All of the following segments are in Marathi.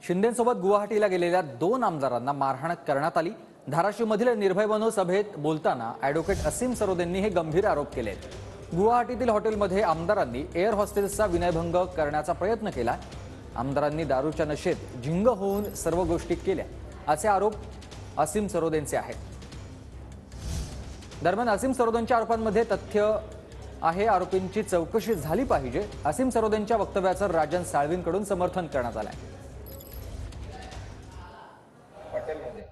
शिंदेसोबत गुवाहाटीला गेलेल्या 2 आमदारांना मारहाण करण्यात आली। धाराशिवमधील निर्भय बनो सभेत बोलताना ॲडव्होकेट असीम सरोदेंनी हे गंभीर आरोप केले। गुवाहाटीतील हॉटेलमध्ये आमदारांनी एअर हॉस्टेसचा विनयभंग करण्याचा प्रयत्न केला। आमदारांनी दारूच्या नशेत झिंग होऊन सर्व गोष्टी केल्या असे आरोप असीम सरोदेंचे आहेत। दरम्यान असीम सरोदेंच्या आरोपांमध्ये तथ्य आहे, आरोपींची चौकशी झाली पाहिजे। असीम सरोदेंच्या वक्तव्याचं राजन साळवींकडून समर्थन करण्यात आलंय। हॉटेलमध्ये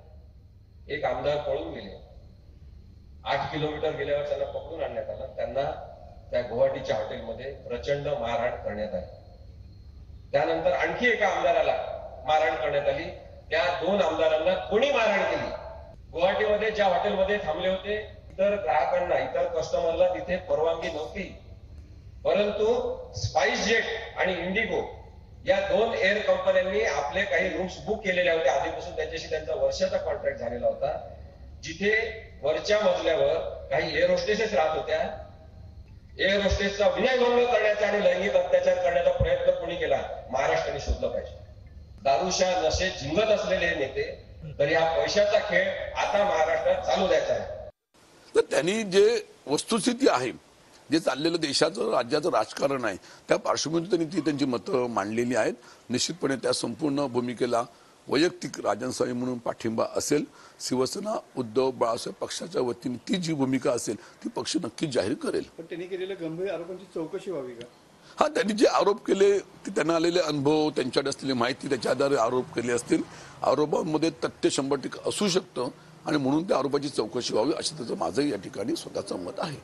एक आमदार पळून गेले। 8 किलोमीटर गेल्यावर त्यांना पकडून आणण्यात आलं। त्यांना त्या गुवाहाटीच्या हॉटेलमध्ये प्रचंड मारहाण करण्यात आली। त्यानंतर आणखी एका आमदाराला मारहाण करण्यात आली। त्या 2 आमदारांना कोणी मारहाण केली? गुवाहाटीमध्ये ज्या हॉटेलमध्ये थांबले होते इतर ग्राहकांना, इतर कस्टमरला तिथे परवानगी नव्हती, परंतु स्पाइस जेट आणि इंडिगो या 2 एअर कंपन्यांनी आपले काही रूम्स बुक केलेले होते। आधीपासून त्याच्याशी त्यांचा वर्षाचा कॉन्ट्रॅक्ट झालेला होता, जिथे वरच्या मजल्यावर काही एअर होस्टेसेस राहत होत्या। एअर होस्टेसचा विनयभंग करण्याचा आणि लैंगिक अत्याचार करण्याचा प्रयत्न कोणी केला, महाराष्ट्राने शोधलं पाहिजे। दारूच्या नशेत झिंगत असलेले नेते, तर या पैशाचा खेळ आता महाराष्ट्रात चालू द्यायचा आहे। तर त्यांनी जे वस्तुस्थिती आहे, जे चाललेलं देशाचं राज्याचं राजकारण आहे, त्या पार्श्वभूमीवर त्यांनी त्यांची मतं मांडलेली आहेत। निश्चितपणे त्या संपूर्ण भूमिकेला वैयक्तिक राजन साळवी म्हणून पाठिंबा असेल। शिवसेना उद्धव बाळासाहेब पक्षाच्या वतीने ती जी भूमिका असेल ती पक्ष नक्कीच जाहीर करेल। पण त्यांनी केलेल्या गंभीर आरोपांची चौकशी व्हावी का? हा, त्यांनी जे आरोप केले ते त्यांना आलेले अनुभव, त्यांच्याकडे असलेली माहिती, त्याच्या आधारे आरोप केले असतील। आरोपांमध्ये तथ्य 100% असू शकतं आणि म्हणून त्या आरोपाची चौकशी व्हावी असं त्याचं माझंही या ठिकाणी स्वतःचं मत आहे।